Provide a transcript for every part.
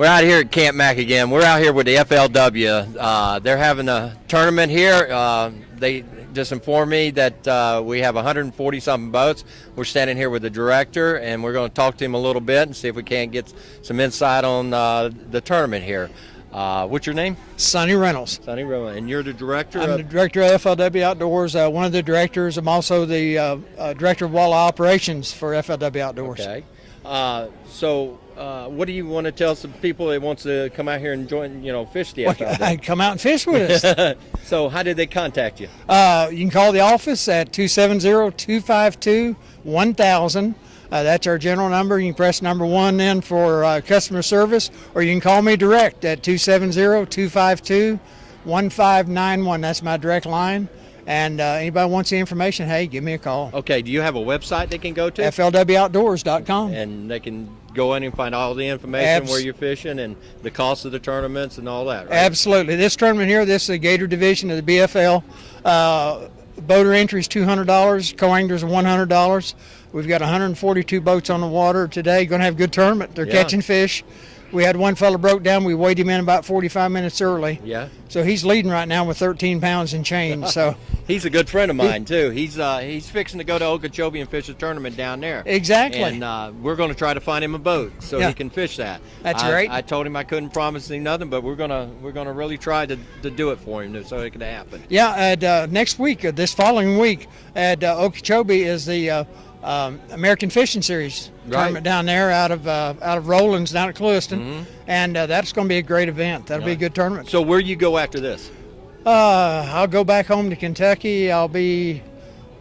We're out here at Camp Mack again. We're out here with the FLW. They're having a tournament here. They just informed me that we have 140-something boats. We're standing here with the director, and we're going to talk to him a little bit and see if we can't get some insight on the tournament here. What's your name? Sonny Reynolds. Sonny Reynolds. And you're the director? I'm the director of FLW Outdoors, one of the directors. I'm also the director of walleye operations for FLW Outdoors. Okay. So what do you want to tell some people that wants to come out here and join, fish the FLW? Come out and fish with us. So how did they contact you? You can call the office at 270-252-1000. That's our general number. You can press number 1 then for customer service, or you can call me direct at 270-252-1591. That's my direct line. And anybody wants the information, hey, give me a call. Okay, do you have a website they can go to? FLWOutdoors.com. And they can go in and find all the information where you're fishing and the cost of the tournaments and all that, right? Absolutely. This tournament here, this is the Gator Division of the BFL. Boater entry is $200, co-anglers are $100. We've got 142 boats on the water today. Going to have a good tournament. They're catching fish. We had one fella broke down. We weighed him in about 45 minutes early. Yeah. So he's leading right now with 13 pounds and change. So he's a good friend of mine too. He's fixing to go to Okeechobee and fish a tournament down there. Exactly. And we're going to try to find him a boat so he can fish that. That's great. I told him I couldn't promise him nothing, but we're gonna really try to do it for him so it can happen. Yeah. And next week, this following week at Okeechobee is the American Fishing Series tournament down there out of Rollins down at Clewiston, and that's going to be a great event. That'll be a good tournament. So where you go after this? I'll go back home to Kentucky. I'll be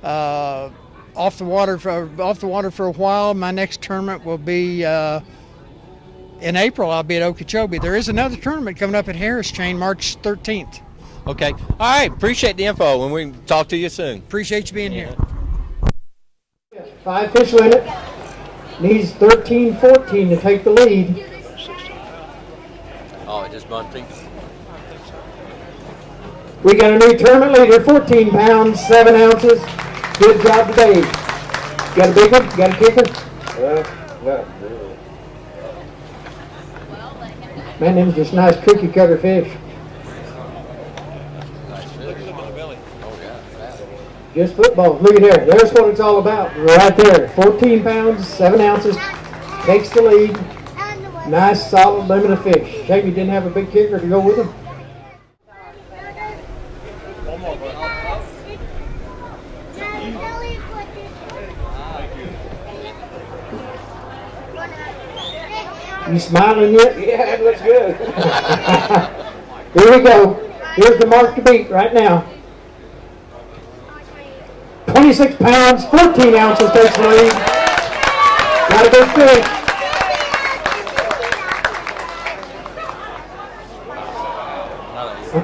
off the water for a while. My next tournament will be in April. I'll be at Okeechobee. There is another tournament coming up at Harris Chain March 13th. Okay. All right. Appreciate the info, and we can talk to you soon. Appreciate you being here. 5 fish limit. Needs 13-14 to take the lead. Oh, it just bunting. We got a new tournament leader, 14 pounds, 7 ounces. Good job today. Got a big one? Got a kicker? Not really. Man, them just nice cookie cutter fish. Just football. Look at there. There's what it's all about. Right there. 14 pounds, 7 ounces. Takes the lead. Nice, solid limit of fish. Shame you didn't have a big kicker to go with him. You smiling yet? Yeah, it looks good. Here we go. Here's the mark to beat right now. 26 pounds, 14 ounces takes the lead. Got a good fish.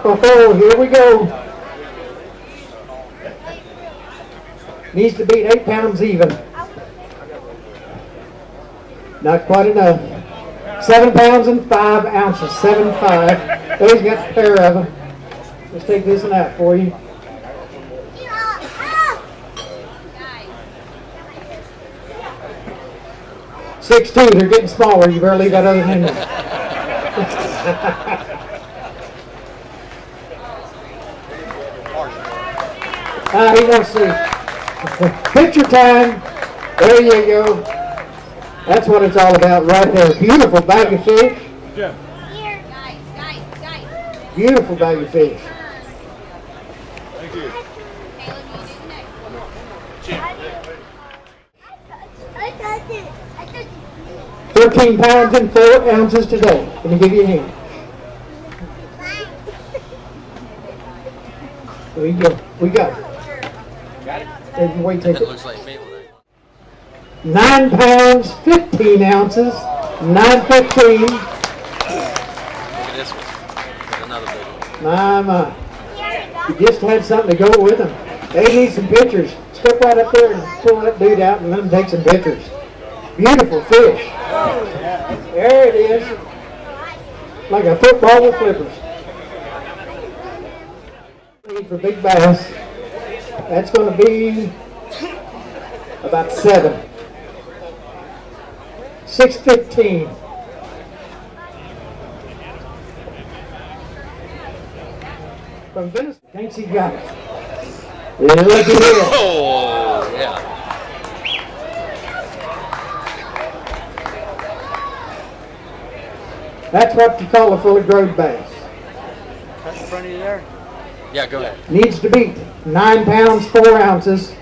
Oh, here we go. Needs to beat 8 pounds even. Not quite enough. 7 pounds and 5 ounces, 7.5. There's got a pair of them. Let's take this one out for you. 6'2", they're getting smaller. You better leave that other than them. He wants to see. Picture time. There you go. That's what it's all about right there. Beautiful bag of fish. Yeah. Beautiful bag of fish. Thank you. 13 pounds and 4 ounces today. Let me give you a hand. There you go. We got it. Got it? There's your weight ticket. It looks like me. 9 pounds, 15 ounces, 9.15. Look at this one. There's another big one. My. You just had something to go with them. They need some pictures. Step right up there and pull that dude out and let them take some pictures. Beautiful fish. There it is. Like a football with flippers. For big bass, that's going to be about 7. 6.15. from Venice. Thinks he got it. Look at here. Oh, yeah. That's what you call a fully grown bass. That's in front of you there. Yeah, go ahead. Needs to beat 9 pounds, 4 ounces.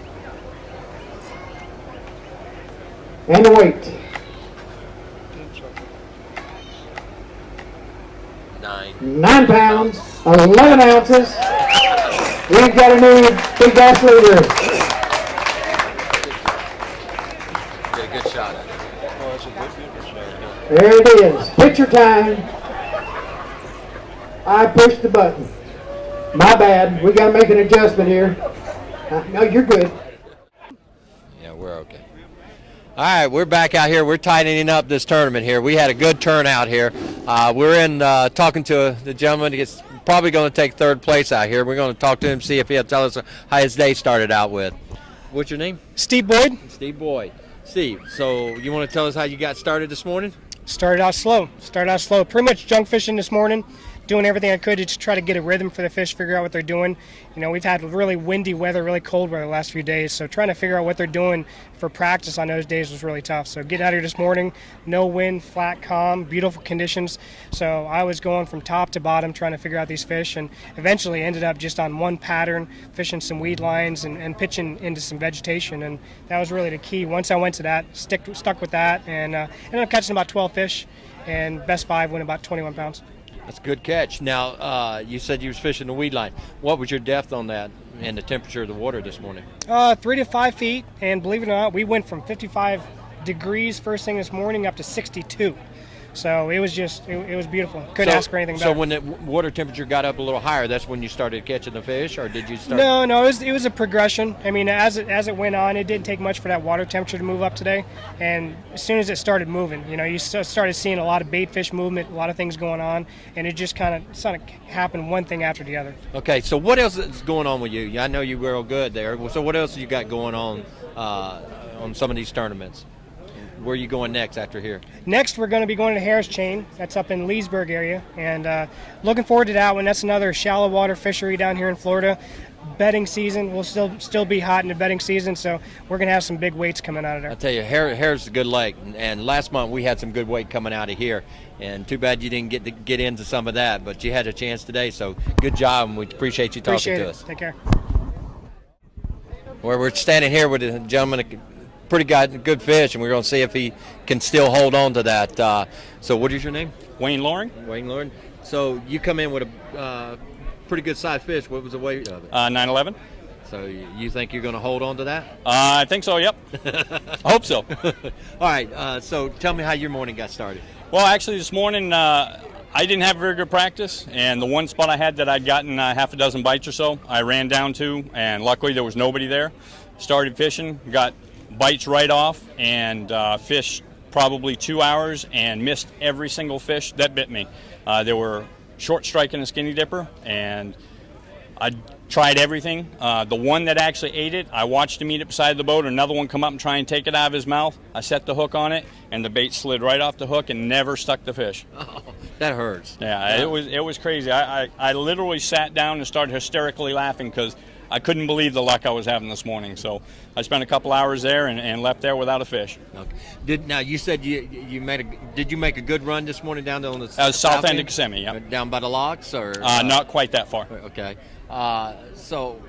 And the weight. 9 pounds, 11 ounces. We've got a new big bass leader. Did a good shot at it. Oh, that's a good shot. There it is. Picture time. I pushed the button. My bad. We got to make an adjustment here. No, you're good. Yeah, we're okay. All right, we're back out here. We're tightening up this tournament here. We had a good turnout here. We're in talking to the gentleman. He's probably going to take third place out here. We're going to talk to him, see if he'll tell us how his day started out with. What's your name? Steve Boyd. Steve Boyd. Steve, so you want to tell us how you got started this morning? Started out slow. Pretty much junk fishing this morning. Doing everything I could to try to get a rhythm for the fish, figure out what they're doing. You know, we've had really windy weather, really cold weather the last few days, so trying to figure out what they're doing for practice on those days was really tough. So getting out here this morning, no wind, flat, calm, beautiful conditions. So I was going from top to bottom trying to figure out these fish, and eventually ended up just on one pattern, fishing some weed lines and pitching into some vegetation, and that was really the key. Once I went to that, stuck with that, and ended up catching about 12 fish, and best 5 went about 21 pounds. That's a good catch. Now, you said you was fishing the weed line. What was your depth on that and the temperature of the water this morning? 3 to 5 feet, and believe it or not, we went from 55 degrees first thing this morning up to 62. So it was just, it was beautiful. Couldn't ask for anything better. So when the water temperature got up a little higher, that's when you started catching the fish, or did you start? No, it was a progression. I mean, as it went on, it didn't take much for that water temperature to move up today. And as soon as it started moving, you know, you started seeing a lot of bait fish movement, a lot of things going on, and it just kind of happened one thing after the other. Okay, so what else is going on with you? I know you were real good there. So what else you got going on some of these tournaments? Where are you going next after here? Next, we're going to be going to Harris Chain. That's up in Leesburg area, and looking forward to that one. That's another shallow water fishery down here in Florida. Bedding season will still be hot in the bedding season, so we're going to have some big weights coming out of there. I tell you, Harris is a good lake, and last month we had some good weight coming out of here, and too bad you didn't get into some of that, but you had a chance today, so good job, and we appreciate you talking to us. Take care. We're standing here with a gentleman. Pretty good fish, and we're going to see if he can still hold on to that. So what is your name? Wayne Loring. Wayne Loring. So you come in with a pretty good sized fish. What was the weight of it? 911. So you think you're going to hold on to that? I think so, yep. I hope so. All right, so tell me how your morning got started. Well, actually this morning I didn't have very good practice, and the one spot I had that I'd gotten half a dozen bites or so, I ran down to, and luckily there was nobody there. Started fishing, got bites right off, and fished probably 2 hours and missed every single fish that bit me. There were short strike and a skinny dipper, and I tried everything. The one that actually ate it, I watched him eat it beside the boat, another one come up and try and take it out of his mouth. I set the hook on it, and the bait slid right off the hook and never stuck the fish. Oh, that hurts. Yeah, it was crazy. I literally sat down and started hysterically laughing because I couldn't believe the luck I was having this morning. So I spent a couple hours there and left there without a fish. Okay. Now you said did you make a good run this morning down on the south end of Kissimmee? Yeah. Down by the locks, or not quite that far. Okay. So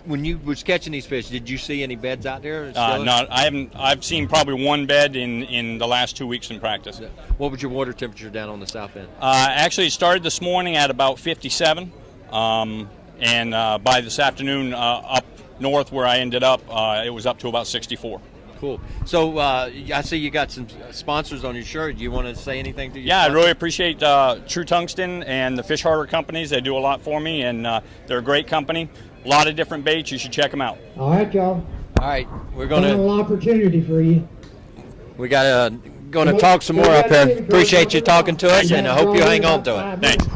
when you was catching these fish, did you see any beds out there? No, I haven't. I've seen probably one bed in the last 2 weeks in practice. What was your water temperature down on the south end? Actually, it started this morning at about 57. And by this afternoon up north where I ended up, it was up to about 64. Cool. So I see you got some sponsors on your shirt. Do you want to say anything to your Yeah, sponsors? I really appreciate True Tungsten and the Fish Harbor companies. They do a lot for me, and they're a great company. A lot of different baits. You should check them out. All right, y'all. All right, we're going Final to opportunity for you. we got going to talk some more up here. Appreciate you talking to us, and I hope you hang on to it. Thanks.